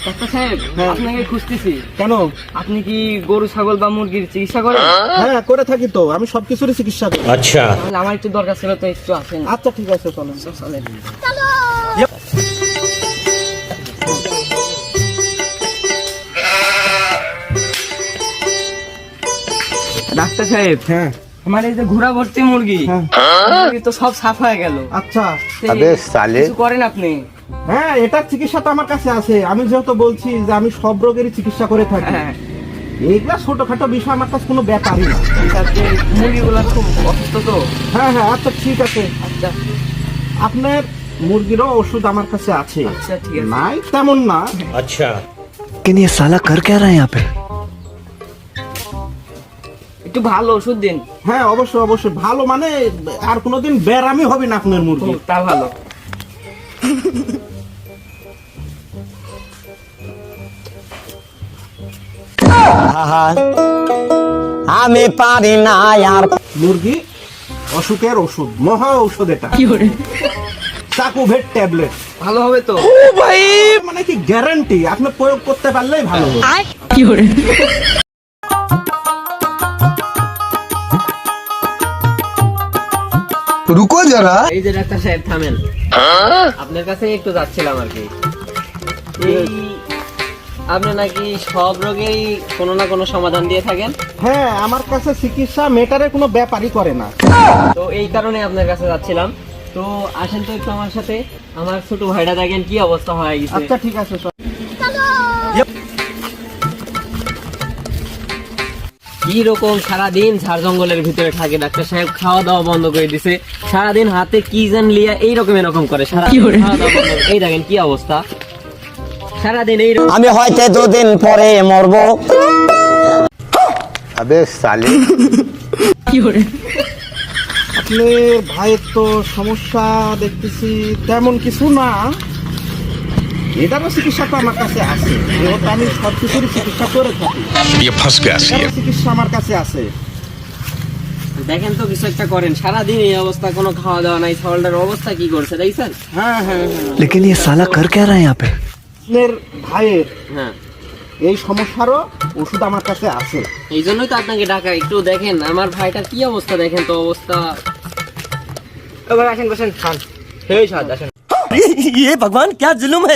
Doctor সাহেব, আপনাকে খুঁজতেছি। কেন? আপনি কি গরু ছাগল বা মুরগির চিকিৎসা করেন? হ্যাঁ, করে থাকি তো, আমি সবকিছুরই চিকিৎসা করি। अच्छा তাহলে আমার একটু দরকার ছিল, তো একটু আসেন। আচ্ছা ঠিক আছে, চলেন। চলেন। ডাক্তার সাহেব, হ্যাঁ আমার এই যে ঘোড়া ভর্তি মুরগি, হ্যাঁ মুরগি তো সব সাফ হয়ে গেল। আচ্ছা। কিছু করেন আপনি? হ্যাঁ, এটার চিকিৎসা তো আমার কাছে আছে। আমি যেহেতু বলছি যে আমি সব রোগেরই চিকিৎসা করে থাকি, হ্যাঁ, এইগুলা ছোটখাটো বিষয় আমার কাছে কোনো ব্যাপারই না। মুরগিগুলো খুব অসুস্থ তো। হ্যাঁ হ্যাঁ, আচ্ছা ঠিক আছে। আচ্ছা আপনার মুরগিরও ওষুধ আমার কাছে আছে। আচ্ছা, ঠিক আছে। নাই তেমন না। अच्छा लेकिन ये साला कर क्या रहा है यहाँ पे? একটু ভালো ওষুধ দিন। হ্যাঁ অবশ্যই অবশ্যই, ভালো মানে আর কোনোদিন ব্যারামই হবে না আপনার মুরগি। তা ভালো। আমি পারি না यार। মুরগি অসুখের ওষুধ, মহা ঔষধ এটা। চাকুভেট ট্যাবলেট। ভালো হবে তো? মানে কি গ্যারান্টি, আপনি প্রয়োগ করতে পারলেই ভালো হবে। रुको जरा। এই যে ডাক্তার সাহেব, থামেন। আপনার কাছে একটু যাচ্ছিলাম আর কি। এই আপনি নাকি সব রোগেরই কোনো না কোনো সমাধান দিয়ে থাকেন। হ্যাঁ, আমার কাছে চিকিৎসা মেটারের কোনো ব্যাপারই করে না। তো এই কারণে আপনার কাছে যাচ্ছিলাম। তো আসেন তো একটু আমার সাথে। আমার ছোট ভাইটা দেখেন কি অবস্থা হয়ে গেছে। আচ্ছা ঠিক আছে, চল। কি রকম সারাদিন ঝাড় জঙ্গলের ভিতরে থাকে ডাক্তার সাহেব, খাওয়া দাওয়া বন্ধ করে দিছে। সারাদিন হাতে কি যেন লিয়া এইরকম এরকম করে, সারাদিন খাওয়া দাওয়া বন্ধ করে। এই দেখেন কি অবস্থা, সারাদিন এইরকম। আমি হয়তো দুদিন পরে মরবো। अबे साले আপনার ভাইয়ের তো সমস্যা দেখতেছি তেমন কিছু না, এটারও চিকিৎসা তো আমার কাছে আছে। যেহেতু আমি সব কিছুরই চিকিৎসা করে থাকি, এটারও চিকিৎসা আমার কাছে আছে। দেখেন তো কিছু একটা করেন। সারাদিন এই অবস্থা, কোনো খাওয়া দাওয়া নাই। শরীরের অবস্থা কি করছে দেখছেন? হ্যাঁ হ্যাঁ হ্যাঁ, लेकिन ये साला कर क्या रहा है यहाँ पे? আপনার ভাইয়ের হ্যাঁ, এই সমস্যারও ওষুধ আমার কাছে আছে। এই জন্যই তো আপনাকে ডাকা। একটু দেখেন আমার ভাইটার কি অবস্থা, দেখেন তো অবস্থা। এবার আসেন, বসেন, খান। সেই সাথ আসেন। ये भगवान क्या जुल्म है?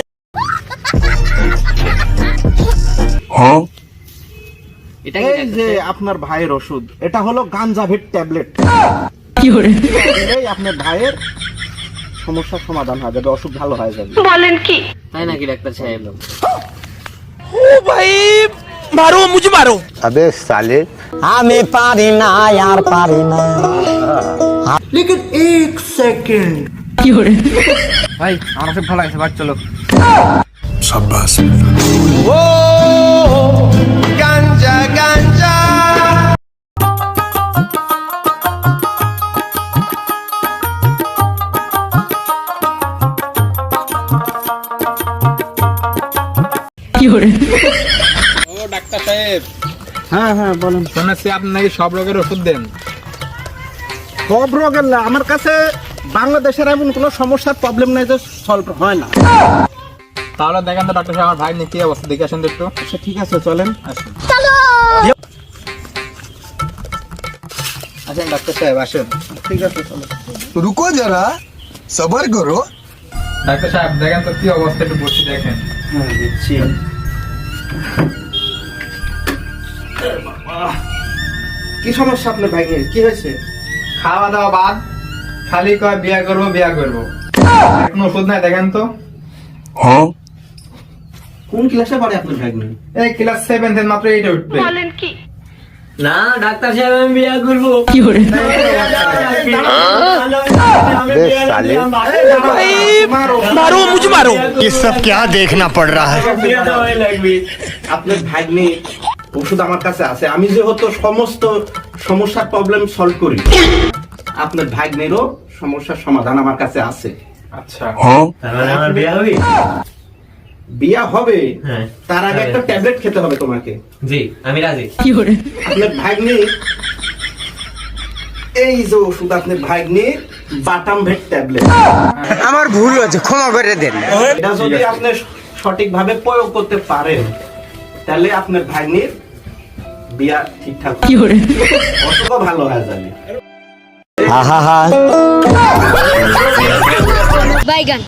এটা কি এই ডাক্তার যে সাহেব? আপনার ভাইয়ের ওষুধ, এটা হলো গাঞ্জাভেট ট্যাবলেট। এই আপনার ভাইয়ের সমস্যার সমাধান হয়ে যাবে, অসুখ ভালো হয়ে যাবে। তাই নাকি ডাক্তার সাহেব? मारो मुझे मारो। अबे साले আমি পারি না यार, পারি না। लेकिन एक सेकंड, ভাই আমার সব ভালো আছে, বাট চলো। शाबाश। ও ডাক্তার সাহেব, হ্যাঁ হ্যাঁ বলেন। শুনেছি আপনি নাকি সব রোগের ওষুধ দেন। সব রোগের না, আমার কাছে বাংলাদেশের এমন কোনো সমস্যার প্রবলেম নাই যে সলভ হয় না। তাহলে দেখেন তো ডাক্তার সাহেব, আমার ভাই নিয়ে কি অবস্থা, দেখে আসেন তো একটু। আচ্ছা ঠিক আছে, চলেন। আসেন। আসেন ডাক্তার সাহেব, আসেন। ঠিক আছে, চলেন। रुको जरा, सबर करो। ডাক্তার সাহেব দেখেন তো কি অবস্থা, একটু বসে দেখেন। হ্যাঁ দিচ্ছি। কি সমস্যা আপনার ভাইয়ের, কি হয়েছে? খাওয়া দাওয়া বাদ, খালি কয় বিয়া করবো বিয়া করবো। এখন ওষুধ নাই, দেখেন তো। কোন ক্লাসে পড়ে আপনার ভাই? এই ক্লাস 7 মাত্র 8 উঠবে। না ডাক্তার সাহেব, আমি বিয়ে করবো। अबे साले मारो मुझे मारो। ये सब क्या देखना पड़ रहा है। আপনার ভাগ্নে ওষুধ আমার কাছে আছে। আমি যেহেতু সমস্ত সমস্যার প্রবলেম সলভ করি, আপনার ভাগ্নেরও সমস্যার সমাধান আমার কাছে আছে। আচ্ছা, আমার বিয়ে হবে? বিয়া হবে, হ্যাঁ। তার আগে একটা ট্যাবলেট খেতে হবে তোমাকে। জি, আমি রাজি। আপনার ভাগ্নে এই যে ওষুধ, আপনার ভাগ্নে বাটাম ভেট ট্যাবলেট। আমার ভুল হয়েছে, ক্ষমা করে দেন। এটা যদি আপনি সঠিকভাবে প্রয়োগ করতে পারেন তাহলে আপনার ভাগ্নির বিয়া ঠিকঠাক অতটা ভালো হয়ে যাবে। আহা হা। বাইগান।